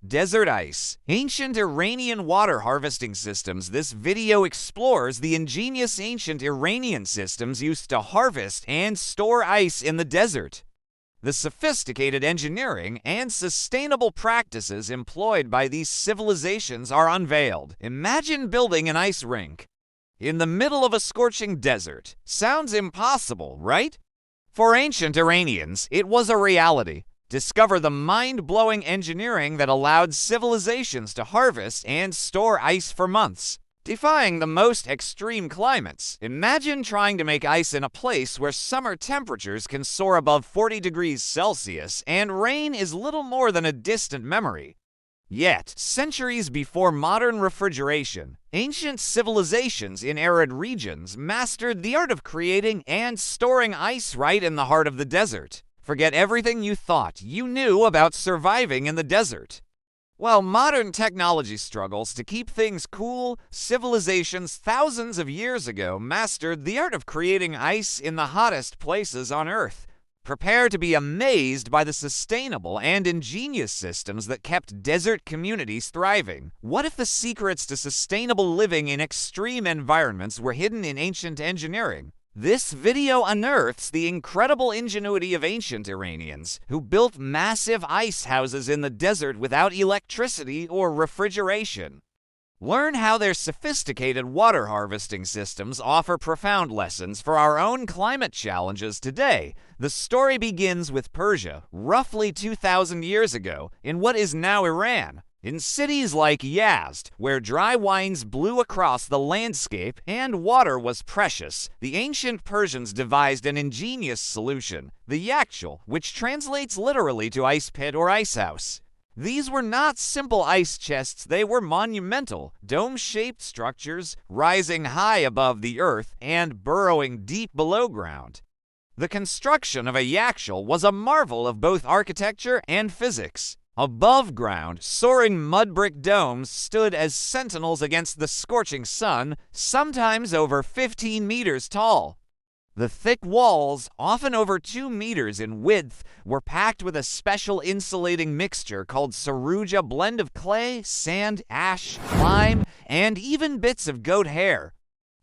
Desert ice. Ancient Iranian water harvesting systems. This video explores the ingenious ancient Iranian systems used to harvest and store ice in the desert. The sophisticated engineering and sustainable practices employed by these civilizations are unveiled. Imagine building an ice rink in the middle of a scorching desert. Sounds impossible, right? For ancient Iranians, it was a reality. Discover the mind-blowing engineering that allowed civilizations to harvest and store ice for months, defying the most extreme climates. Imagine trying to make ice in a place where summer temperatures can soar above 40 degrees Celsius and rain is little more than a distant memory. Yet, centuries before modern refrigeration, ancient civilizations in arid regions mastered the art of creating and storing ice right in the heart of the desert. Forget everything you thought you knew about surviving in the desert. While modern technology struggles to keep things cool, civilizations thousands of years ago mastered the art of creating ice in the hottest places on Earth. Prepare to be amazed by the sustainable and ingenious systems that kept desert communities thriving. What if the secrets to sustainable living in extreme environments were hidden in ancient engineering? This video unearths the incredible ingenuity of ancient Iranians, who built massive ice houses in the desert without electricity or refrigeration. Learn how their sophisticated water harvesting systems offer profound lessons for our own climate challenges today. The story begins with Persia, roughly 2,000 years ago, in what is now Iran. In cities like Yazd, where dry winds blew across the landscape and water was precious, the ancient Persians devised an ingenious solution, the Yakhchāl, which translates literally to ice pit or ice house. These were not simple ice chests, they were monumental, dome-shaped structures rising high above the earth and burrowing deep below ground. The construction of a Yakhchāl was a marvel of both architecture and physics. Above ground, soaring mud-brick domes stood as sentinels against the scorching sun, sometimes over 15 meters tall. The thick walls, often over 2 meters in width, were packed with a special insulating mixture called saruja, blend of clay, sand, ash, lime, and even bits of goat hair.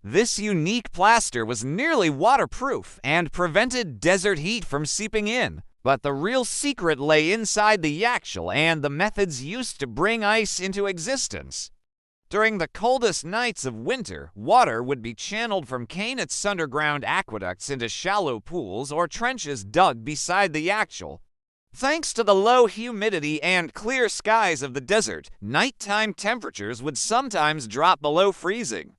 This unique plaster was nearly waterproof and prevented desert heat from seeping in. But the real secret lay inside the Yakhchāl and the methods used to bring ice into existence. During the coldest nights of winter, water would be channeled from Kainat's underground aqueducts into shallow pools or trenches dug beside the Yakhchāl. Thanks to the low humidity and clear skies of the desert, nighttime temperatures would sometimes drop below freezing.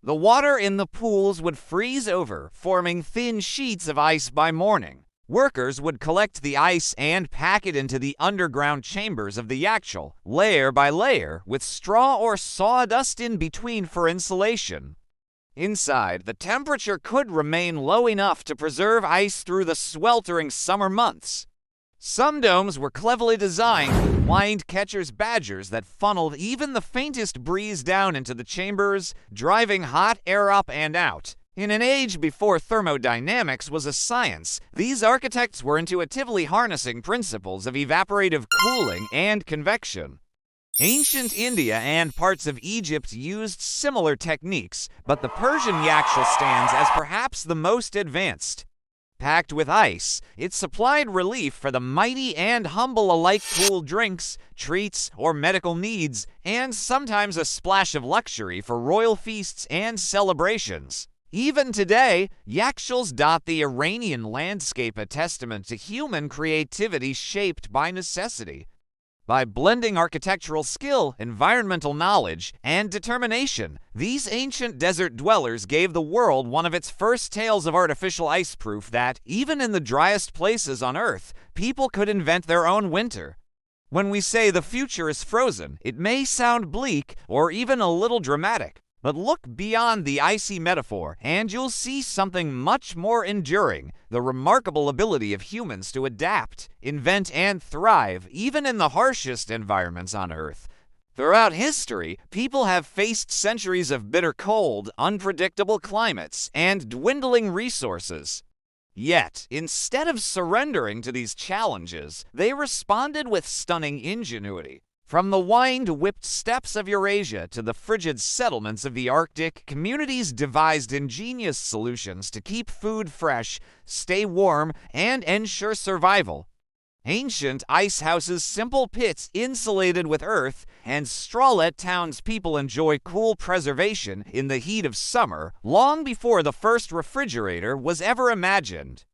The water in the pools would freeze over, forming thin sheets of ice by morning. Workers would collect the ice and pack it into the underground chambers of the Yakhchāl, layer by layer, with straw or sawdust in between for insulation. Inside, the temperature could remain low enough to preserve ice through the sweltering summer months. Some domes were cleverly designed with wind-catchers badgers that funneled even the faintest breeze down into the chambers, driving hot air up and out. In an age before thermodynamics was a science, these architects were intuitively harnessing principles of evaporative cooling and convection. Ancient India and parts of Egypt used similar techniques, but the Persian Yakhchāl stands as perhaps the most advanced. Packed with ice, it supplied relief for the mighty and humble alike cool drinks, treats, or medical needs, and sometimes a splash of luxury for royal feasts and celebrations. Even today, Yakhchāls dot the Iranian landscape, a testament to human creativity shaped by necessity. By blending architectural skill, environmental knowledge, and determination, these ancient desert dwellers gave the world one of its first tales of artificial ice proof that, even in the driest places on Earth, people could invent their own winter. When we say the future is frozen, it may sound bleak or even a little dramatic. But look beyond the icy metaphor, and you'll see something much more enduring, the remarkable ability of humans to adapt, invent, and thrive, even in the harshest environments on Earth. Throughout history, people have faced centuries of bitter cold, unpredictable climates, and dwindling resources. Yet, instead of surrendering to these challenges, they responded with stunning ingenuity. From the wind-whipped steppes of Eurasia to the frigid settlements of the Arctic, communities devised ingenious solutions to keep food fresh, stay warm, and ensure survival. Ancient ice houses, simple pits insulated with earth, and straw-let townspeople enjoy cool preservation in the heat of summer, long before the first refrigerator was ever imagined.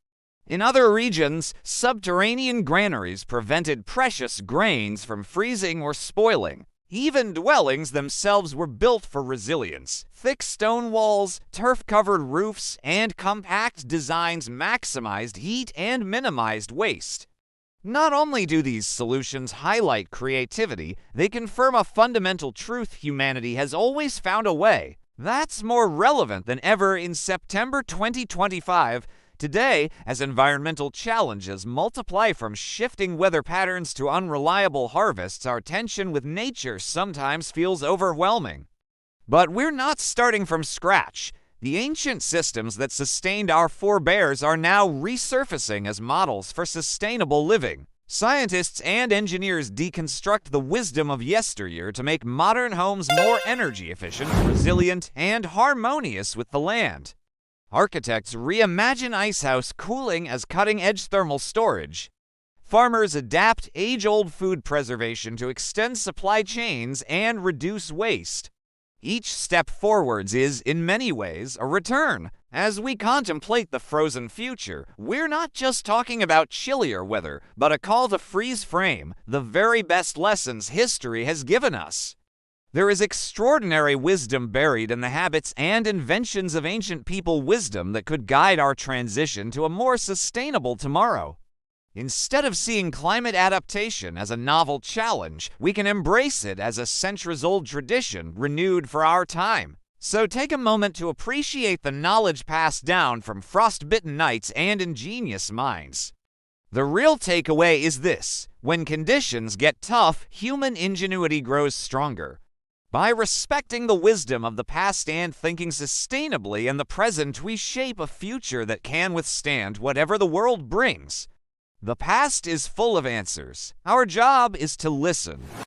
In other regions, subterranean granaries prevented precious grains from freezing or spoiling. Even dwellings themselves were built for resilience. Thick stone walls, turf-covered roofs, and compact designs maximized heat and minimized waste. Not only do these solutions highlight creativity, they confirm a fundamental truth: humanity has always found a way. That's more relevant than ever in September 2025. Today, as environmental challenges multiply from shifting weather patterns to unreliable harvests, our tension with nature sometimes feels overwhelming. But we're not starting from scratch. The ancient systems that sustained our forebears are now resurfacing as models for sustainable living. Scientists and engineers deconstruct the wisdom of yesteryear to make modern homes more energy efficient, resilient, and harmonious with the land. Architects reimagine icehouse cooling as cutting-edge thermal storage. Farmers adapt age-old food preservation to extend supply chains and reduce waste. Each step forwards is, in many ways, a return. As we contemplate the frozen future, we're not just talking about chillier weather, but a call to freeze frame the very best lessons history has given us. There is extraordinary wisdom buried in the habits and inventions of ancient people, wisdom that could guide our transition to a more sustainable tomorrow. Instead of seeing climate adaptation as a novel challenge, we can embrace it as a centuries-old tradition renewed for our time. So take a moment to appreciate the knowledge passed down from frost-bitten nights and ingenious minds. The real takeaway is this: when conditions get tough, human ingenuity grows stronger. By respecting the wisdom of the past and thinking sustainably in the present, we shape a future that can withstand whatever the world brings. The past is full of answers. Our job is to listen.